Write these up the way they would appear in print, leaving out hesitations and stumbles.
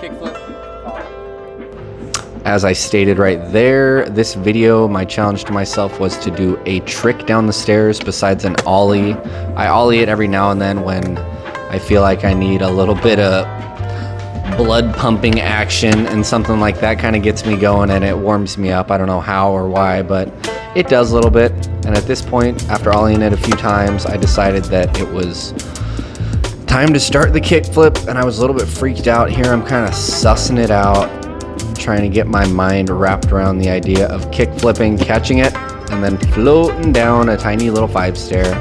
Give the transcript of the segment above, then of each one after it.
kickflip. As I stated right there, this video, my challenge to myself was to do a trick down the stairs besides an ollie. I ollie it every now and then when I feel like I need a little bit of blood pumping action, and something like that kind of gets me going and it warms me up. I don't know how or why, but it does a little bit. And at this point, after ollieing it a few times, I decided that it was time to start the kickflip, and I was a little bit freaked out here. I'm kind of sussing it out, trying to get my mind wrapped around the idea of kickflipping, catching it, and then floating down a tiny little 5-stair.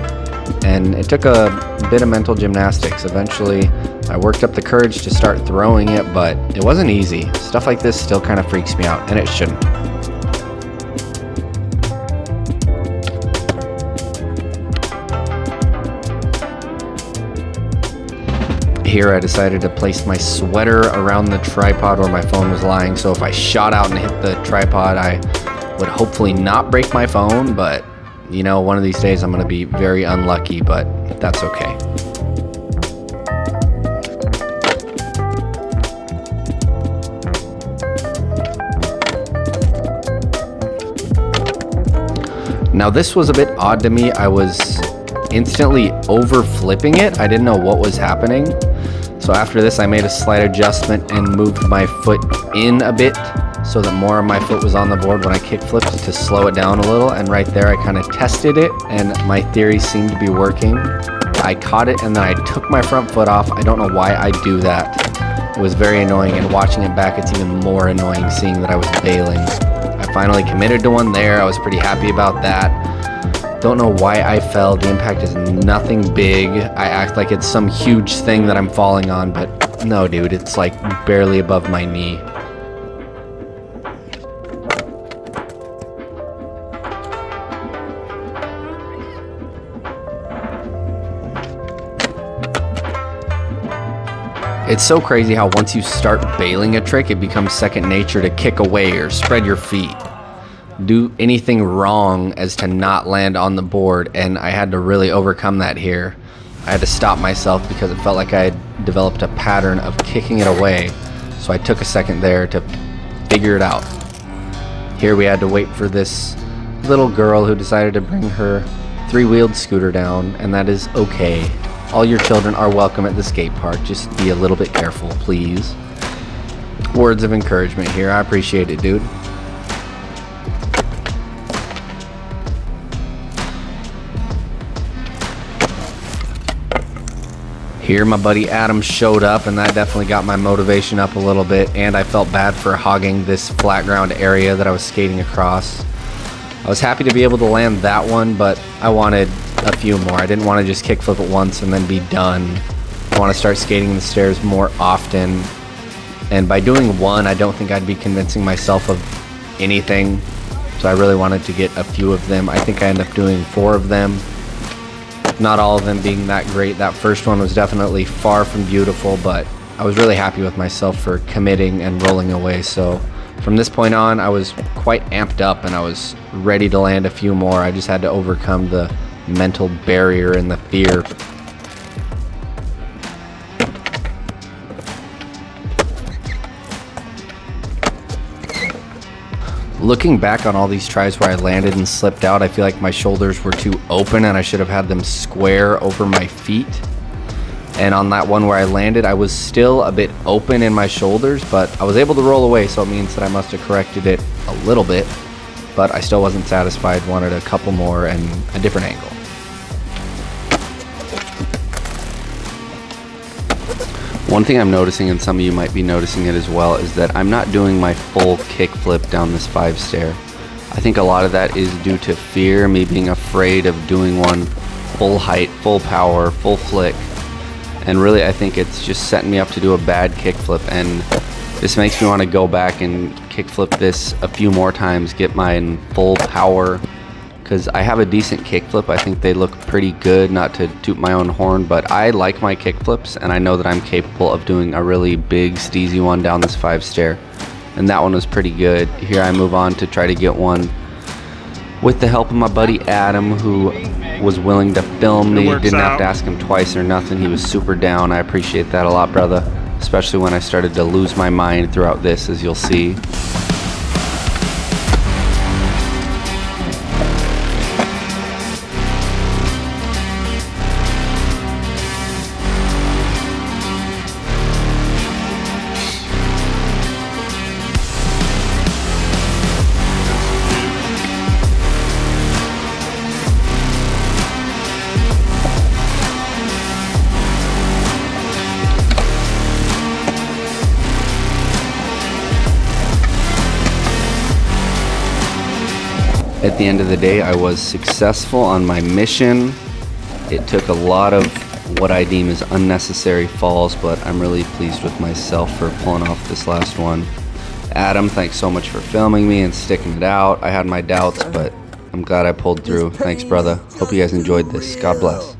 And it took a bit of mental gymnastics. Eventually, I worked up the courage to start throwing it, but it wasn't easy. Stuff like this still kind of freaks me out, and it shouldn't. Here I decided to place my sweater around the tripod where my phone was lying, so if I shot out and hit the tripod, I would hopefully not break my phone, but you know, one of these days I'm going to be very unlucky, but that's okay. Now this was a bit odd to me. I was instantly over flipping it. I didn't know what was happening. So after this, I made a slight adjustment and moved my foot in a bit so that more of my foot was on the board when I kick flipped to slow it down a little. And right there, I kind of tested it and my theory seemed to be working. I caught it and then I took my front foot off. I don't know why I do that. It was very annoying, and watching it back, it's even more annoying seeing that I was bailing. I finally committed to one there. I was pretty happy about that. Don't know why I fell. The impact is nothing big. I act like it's some huge thing that I'm falling on, but no, dude, it's like barely above my knee. It's so crazy how once you start bailing a trick, it becomes second nature to kick away or spread your feet. Do anything wrong as to not land on the board, and I had to really overcome that here. I had to stop myself because it felt like I had developed a pattern of kicking it away, so I took a second there to figure it out. Here we had to wait for this little girl who decided to bring her three-wheeled scooter down, and that is okay. All your children are welcome at the skate park. Just be a little bit careful, please. Words of encouragement here. I appreciate it, dude. Here my buddy Adam showed up, and that definitely got my motivation up a little bit, and I felt bad for hogging this flat ground area that I was skating across. I was happy to be able to land that one, but I wanted a few more. I didn't want to just kickflip it once and then be done. I want to start skating the stairs more often, and by doing one, I don't think I'd be convincing myself of anything, so I really wanted to get a few of them. I think I ended up doing 4 of them. Not all of them being that great. That first one was definitely far from beautiful, but I was really happy with myself for committing and rolling away. So from this point on, I was quite amped up and I was ready to land a few more. I just had to overcome the mental barrier and the fear. Looking back on all these tries where I landed and slipped out, I feel like my shoulders were too open and I should have had them square over my feet. And on that one where I landed, I was still a bit open in my shoulders, but I was able to roll away, so it means that I must have corrected it a little bit, but I still wasn't satisfied, wanted a couple more and a different angle. One thing I'm noticing, and some of you might be noticing it as well, is that I'm not doing my full kickflip down this 5-stair. I think a lot of that is due to fear, me being afraid of doing one full height, full power, full flick. And really, I think it's just setting me up to do a bad kickflip, and this makes me want to go back and kickflip this a few more times, get my full power, because I have a decent kickflip. I think they look pretty good, not to toot my own horn, but I like my kickflips, and I know that I'm capable of doing a really big, steezy one down this 5-stair, and that one was pretty good. Here I move on to try to get one with the help of my buddy Adam, who was willing to film me. Didn't have to ask him twice or nothing. He was super down. I appreciate that a lot, brother. especially when I started to lose my mind throughout this, as you'll see. At the end of the day, I was successful on my mission. It took a lot of what I deem as unnecessary falls, but I'm really pleased with myself for pulling off this last one. Adam, thanks so much for filming me and sticking it out. I had my doubts, but I'm glad I pulled through. Thanks, brother. Hope you guys enjoyed this. God bless.